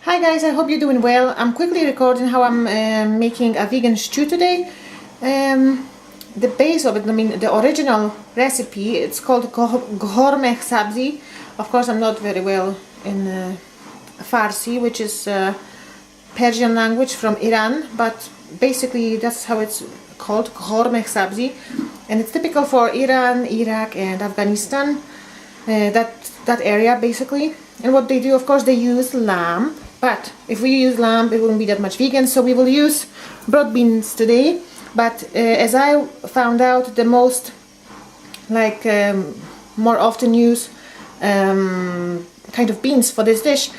Hi guys, I hope you're doing well. I'm quickly recording how I'm making a vegan stew today. The base of it, the original recipe, it's called ghormeh sabzi. Of course, I'm not very well in Farsi, which is Persian language from Iran, but basically that's how it's called, ghormeh sabzi, and it's typical for Iran, Iraq, and Afghanistan. That area basically. And what they do, of course, they use lamb, but if we use lamb it wouldn't be that much vegan, so we will use broad beans today. But as I found out, the most more often used kind of beans for this dish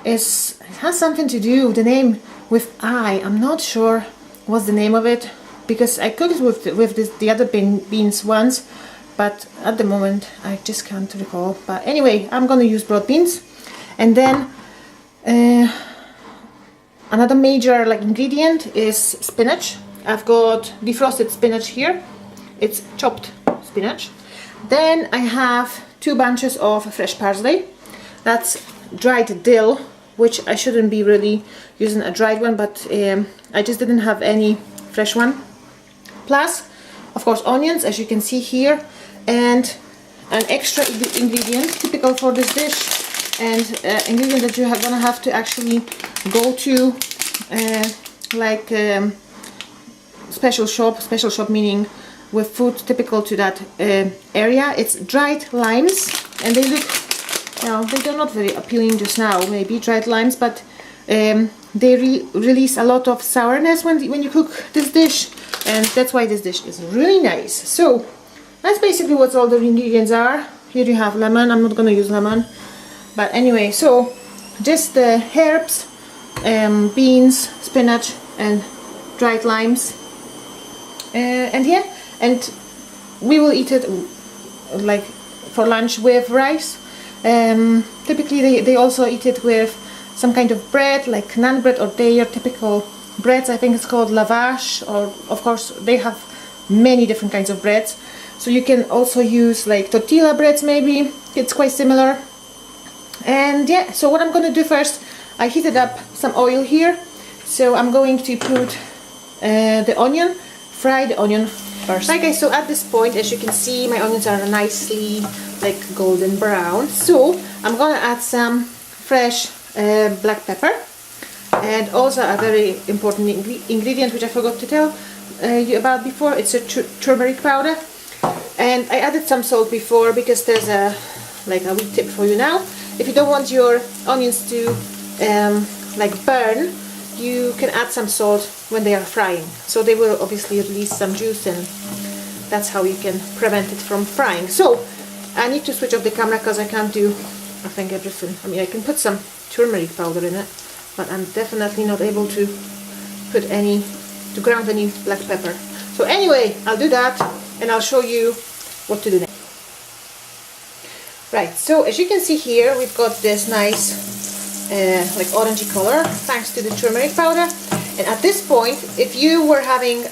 it has something to do, the name, with I'm not sure what's the name of it, because I cooked with the other beans once, but at the moment I just can't recall. But anyway, I'm gonna use broad beans. And then another major ingredient is spinach. I've got defrosted spinach here. It's chopped spinach. Then I have 2 bunches of fresh parsley. That's dried dill, which I shouldn't be really using a dried one, but I just didn't have any fresh one. Plus, of course, onions, as you can see here, and an extra ingredient typical for this dish, and ingredient that you're gonna have to actually go to special shop meaning with food typical to that area. It's dried limes, and they look, they're not very appealing just now, maybe dried limes, but they release a lot of sourness when you cook this dish, and that's why this dish is really nice. So that's basically what all the ingredients are. Here you have lemon. I'm not gonna use lemon, but anyway, so just the herbs, beans, spinach, and dried limes, and we will eat it for lunch with rice. Typically they also eat it with some kind of bread, like naan bread, or their typical breads. I think it's called lavash, or of course they have many different kinds of breads. So you can also use tortilla breads, maybe. It's quite similar. And yeah, so what I'm going to do first, I heated up some oil here. So I'm going to put the onion, fry the onion first. Right guys, so at this point, as you can see, my onions are nicely golden brown. So I'm going to add some fresh black pepper, and also a very important ingredient which I forgot to tell you about before. It's a turmeric powder. And I added some salt before because there's a wee tip for you now. If you don't want your onions to burn, you can add some salt when they are frying. So they will obviously release some juice, and that's how you can prevent it from frying. So I need to switch off the camera because I can't do, I think, everything. I mean, I can put some turmeric powder in it, but I'm definitely not able to ground any black pepper. So anyway, I'll do that, and I'll show you what to do next. Right, so as you can see here, we've got this nice orangey color thanks to the turmeric powder. And at this point, if you were having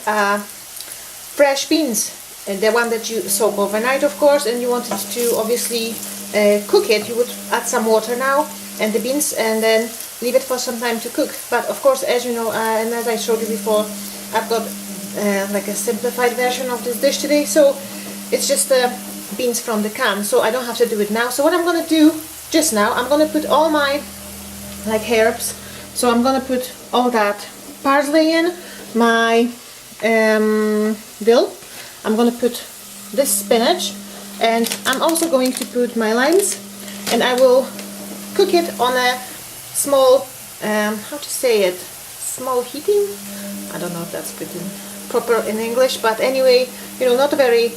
fresh beans, the one that you soak overnight, of course, and you wanted to obviously cook it, you would add some water now and the beans, and then leave it for some time to cook. But of course, as you know, and as I showed you before, I've got a simplified version of this dish today, so it's just beans from the can, so I don't have to do it now. So what I'm going to do just now, I'm going to put all my herbs. So I'm going to put all that parsley in, my dill, I'm going to put this spinach, and I'm also going to put my limes, and I will cook it on a small, how to say it, small heating? I don't know if that's good proper in English, but anyway, not a very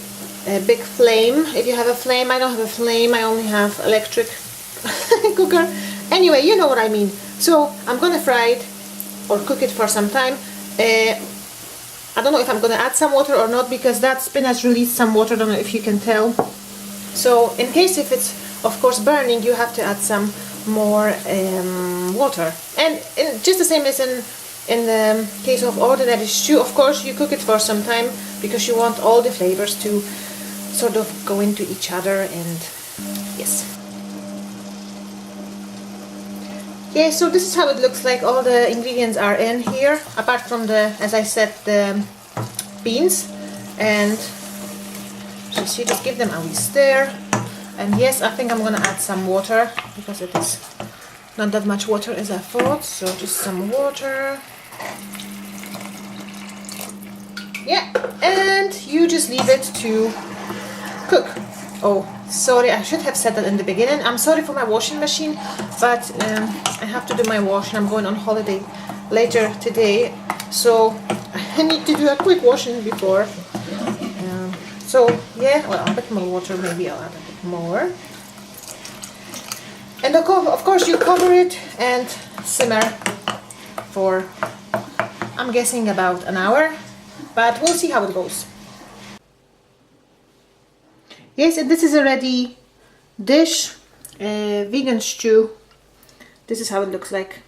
big flame. If you have a flame, I don't have a flame, I only have electric cooker. Anyway, you know what I mean. So I'm gonna fry it or cook it for some time. I don't know if I'm gonna add some water or not, because that spinach released some water, I don't know if you can tell. So in case if it's of course burning, you have to add some more water. And just the same as in the case of ordinary stew, of course you cook it for some time because you want all the flavors to sort of go into each other, and yes. Yeah, so this is how it looks like. All the ingredients are in here, apart from the, as I said, the beans. And just you just give them a wee stir. And yes, I think I'm gonna add some water because it is not that much water as I thought. So just some water. Yeah, and you just leave it to cook. Oh, sorry, I should have said that in the beginning. I'm sorry for my washing machine, but I have to do my wash and I'm going on holiday later today, so I need to do a quick washing before. So yeah, well, a bit more water, maybe I'll add a bit more. And of course you cover it and simmer for, I'm guessing, about an hour, but we'll see how it goes. Yes, and this is a ready dish, vegan stew. This is how it looks like.